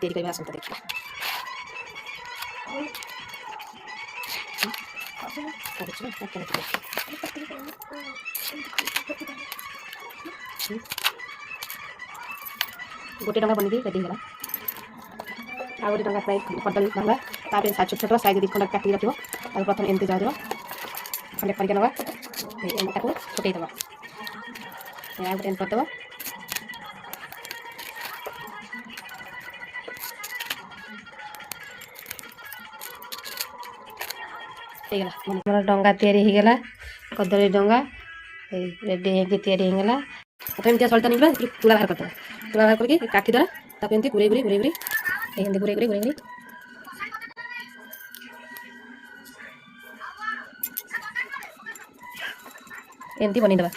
ତିଆରି କରିବା ଆସନ୍ତୁ ଦେଖିବା। गोटे डंगा बन रेडी होगा। आ गोटे डंगा फ्राई कदली डंगा तापर छोट छोट साइज दी खंड काटी रखियो। प्रथम एमती जहाज खंडे खंडे नवा छुटे दबा गोटे करदेव। मोर डंगा तैयारी होगला कदली डंगा रेडी होगी तैयारी होगला। एमती सलिता नहीं तुला बाहर करदे तुला बाहर करके काठी द्वारा ताको एमती गुरे गुरे गुरे गुरे एमती गुरे गुरे गुरे गुरे एमती बनईदे।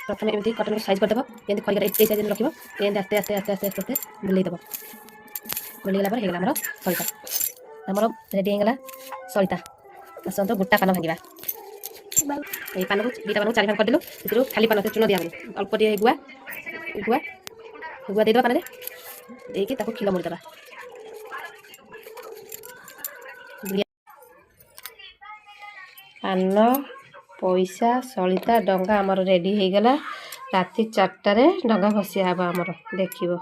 प्रथम एमती कटन साइज करदेव एमती खड़िका एत साइज रख आस्ते आस्ते आस्ते आस्ते आस्ते बुलेदेव। बुलेगला होगा सलिता आमर रेडी होगला सलिता। आसत गोटा पान भांगा ये पान को दुटा पान को 4 भाग करदेलु से खाली पान चून दिया अल्प टे गुआ गुआ गुआ देदेव पान देकी खिल मुड़ीदे। पान पैसा सलिता डंगा आमर रेडी होगला। राति 4टारे डंगा भसिया हम आमर देखियो।